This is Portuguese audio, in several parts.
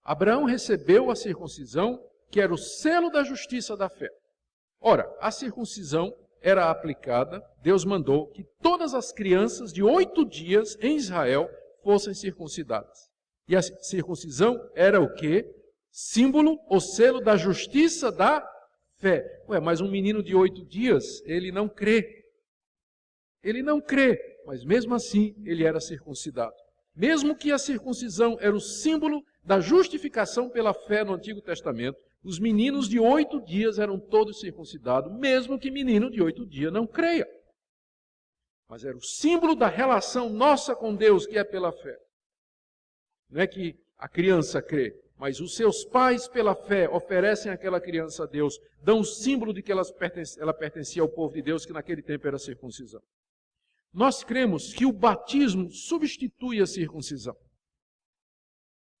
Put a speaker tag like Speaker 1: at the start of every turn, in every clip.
Speaker 1: Abraão recebeu a circuncisão, que era o selo da justiça da fé. Ora, a circuncisão era aplicada, Deus mandou que todas as crianças de 8 dias em Israel fossem circuncidadas. E a circuncisão era o quê? Símbolo ou selo da justiça da fé. Mas um menino de 8 dias, ele não crê. Ele não crê, mas mesmo assim ele era circuncidado. Mesmo que a circuncisão era o símbolo da justificação pela fé no Antigo Testamento, os meninos de 8 dias eram todos circuncidados, mesmo que menino de 8 dias não creia. Mas era o símbolo da relação nossa com Deus, que é pela fé. Não é que a criança crê, mas os seus pais, pela fé, oferecem àquela criança a Deus, dão o símbolo de que ela pertencia ao povo de Deus, que naquele tempo era a circuncisão. Nós cremos que o batismo substitui a circuncisão.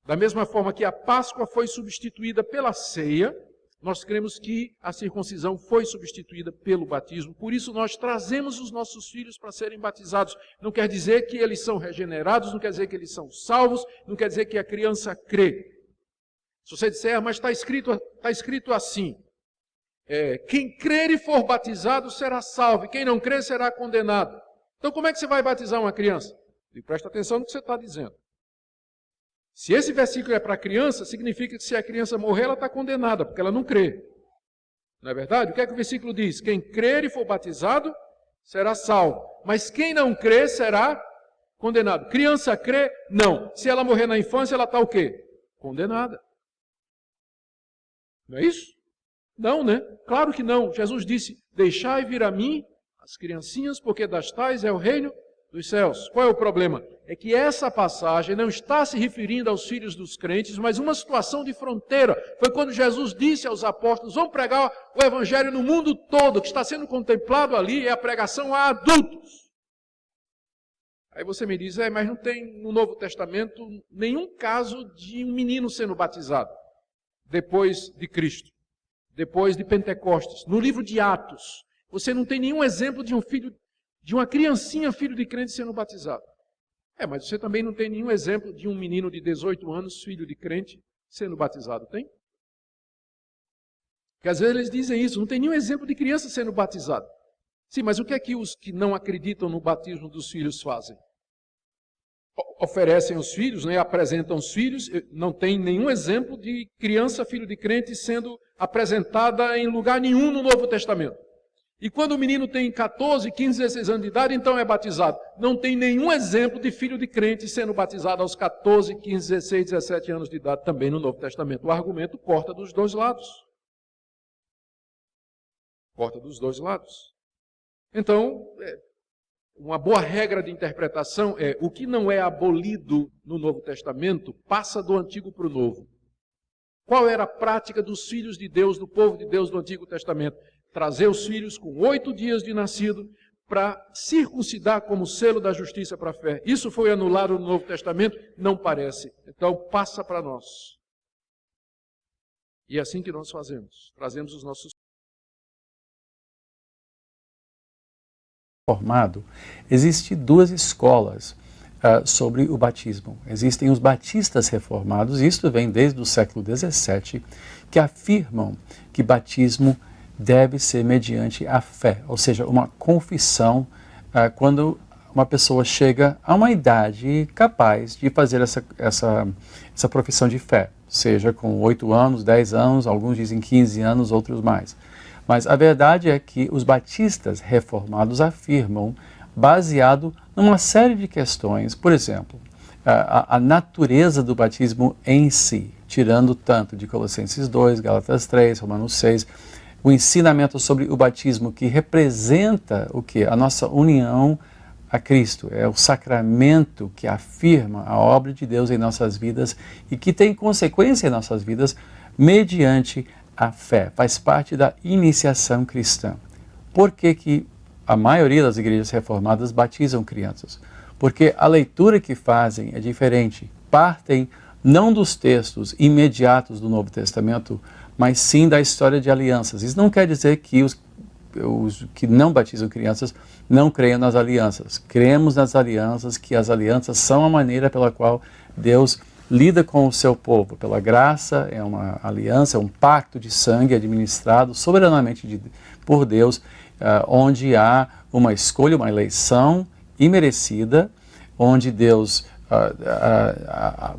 Speaker 1: Da mesma forma que a Páscoa foi substituída pela ceia, nós cremos que a circuncisão foi substituída pelo batismo. Por isso nós trazemos os nossos filhos para serem batizados. Não quer dizer que eles são regenerados, não quer dizer que eles são salvos, não quer dizer que a criança crê. Se você disser, mas está escrito assim, quem crer e for batizado será salvo, e quem não crer será condenado. Então como é que você vai batizar uma criança? E presta atenção no que você está dizendo. Se esse versículo é para a criança, significa que se a criança morrer, ela está condenada, porque ela não crê. Não é verdade? O que é que o versículo diz? Quem crer e for batizado, será salvo. Mas quem não crer, será condenado. Criança crê? Não. Se ela morrer na infância, ela está o quê? Condenada. Não é isso? Não, né? Claro que não. Jesus disse, deixai vir a mim as criancinhas, porque das tais é o reino dos céus. Qual é o problema? É que essa passagem não está se referindo aos filhos dos crentes, mas uma situação de fronteira. Foi quando Jesus disse aos apóstolos, vamos pregar o evangelho no mundo todo. O que está sendo contemplado ali é a pregação a adultos. Aí você me diz, mas não tem no Novo Testamento nenhum caso de um menino sendo batizado depois de Cristo, depois de Pentecostes. No livro de Atos, você não tem nenhum exemplo de uma criancinha, filho de crente, sendo batizado. Mas você também não tem nenhum exemplo de um menino de 18 anos, filho de crente, sendo batizado, tem? Porque às vezes eles dizem isso, não tem nenhum exemplo de criança sendo batizado. Sim, mas o que é que os que não acreditam no batismo dos filhos fazem? Oferecem os filhos, apresentam os filhos, não tem nenhum exemplo de criança, filho de crente, sendo apresentada em lugar nenhum no Novo Testamento. E quando o menino tem 14, 15, 16 anos de idade, então é batizado. Não tem nenhum exemplo de filho de crente sendo batizado aos 14, 15, 16, 17 anos de idade também no Novo Testamento. O argumento corta dos dois lados. Corta dos dois lados. Então, uma boa regra de interpretação é o que não é abolido no Novo Testamento passa do Antigo para o Novo. Qual era a prática dos filhos de Deus, do povo de Deus do Antigo Testamento? Trazer os filhos com 8 dias de nascido para circuncidar como selo da justiça para a fé. Isso foi anulado no Novo Testamento? Não parece. Então passa para nós. E é assim que nós fazemos. Trazemos os nossos
Speaker 2: formado. Existem duas escolas sobre o batismo. Existem os batistas reformados, isto vem desde o século XVII, que afirmam que batismo deve ser mediante a fé, ou seja, uma confissão quando uma pessoa chega a uma idade capaz de fazer essa profissão de fé, seja com 8 anos, 10 anos, alguns dizem 15 anos, outros mais. Mas a verdade é que os batistas reformados afirmam, baseado numa série de questões, por exemplo, a natureza do batismo em si, tirando tanto de Colossenses 2, Gálatas 3, Romanos 6, o ensinamento sobre o batismo que representa o quê? A nossa união a Cristo. É o sacramento que afirma a obra de Deus em nossas vidas e que tem consequência em nossas vidas mediante a fé. Faz parte da iniciação cristã. Por que a maioria das igrejas reformadas batizam crianças? Porque a leitura que fazem é diferente. Partem não dos textos imediatos do Novo Testamento, mas sim da história de alianças. Isso não quer dizer que os que não batizam crianças não creiam nas alianças. Cremos nas alianças, que as alianças são a maneira pela qual Deus lida com o seu povo. Pela graça, é uma aliança, é um pacto de sangue administrado soberanamente por Deus, onde há uma escolha, uma eleição imerecida, onde Deus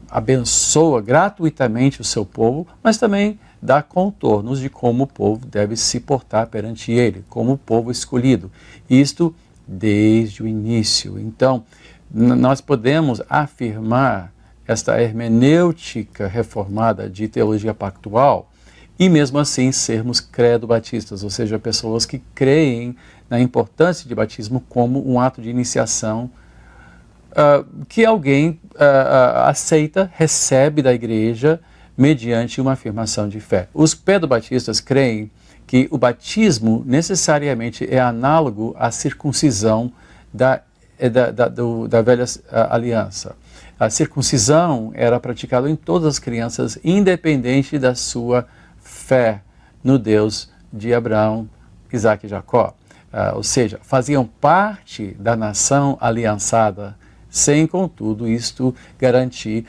Speaker 2: abençoa gratuitamente o seu povo, mas também dá contornos de como o povo deve se portar perante ele, como o povo escolhido. Isto desde o início. Então, nós podemos afirmar esta hermenêutica reformada de teologia pactual e mesmo assim sermos credo-batistas, ou seja, pessoas que creem na importância de batismo como um ato de iniciação que alguém aceita, recebe da igreja mediante uma afirmação de fé. Os pedobatistas creem que o batismo necessariamente é análogo à circuncisão da velha aliança. A circuncisão era praticada em todas as crianças, independente da sua fé no Deus de Abraão, Isaac e Jacó. Ou seja, faziam parte da nação aliançada, sem, contudo, isto garantir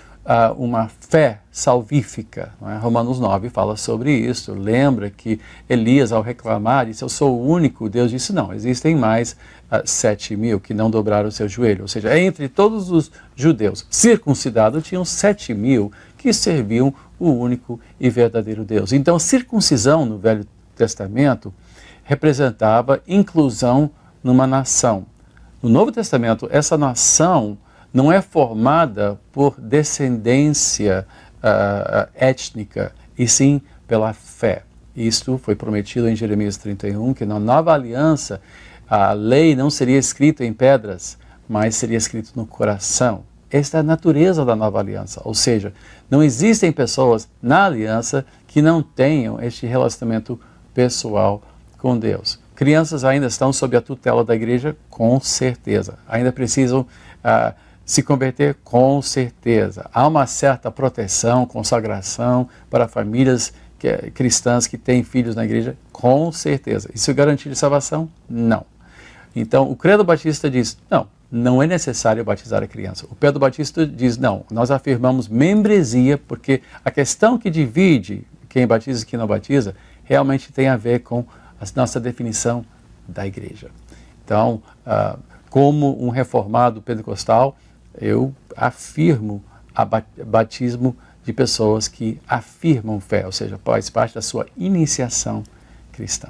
Speaker 2: uma fé salvífica. Não é? Romanos 9 fala sobre isso. Lembra que Elias, ao reclamar, disse: eu sou o único. Deus disse: não, existem mais 7.000 que não dobraram o seu joelho. Ou seja, entre todos os judeus circuncidados, tinham 7.000 que serviam o único e verdadeiro Deus. Então, circuncisão no Velho Testamento representava inclusão numa nação. No Novo Testamento, essa nação não é formada por descendência étnica, e sim pela fé. Isto foi prometido em Jeremias 31, que na nova aliança a lei não seria escrita em pedras, mas seria escrita no coração. Esta é a natureza da nova aliança, ou seja, não existem pessoas na aliança que não tenham este relacionamento pessoal com Deus. Crianças ainda estão sob a tutela da igreja, com certeza. Ainda precisam se converter, com certeza. Há uma certa proteção, consagração para famílias cristãs que têm filhos na igreja, com certeza. Isso é garantia de salvação? Não. Então, o credo batista diz, não é necessário batizar a criança. O credo batista diz, não, nós afirmamos membresia, porque a questão que divide quem batiza e quem não batiza realmente tem a ver com a nossa definição da igreja. Então, como um reformado pentecostal, eu afirmo batismo de pessoas que afirmam fé, ou seja, faz parte da sua iniciação cristã.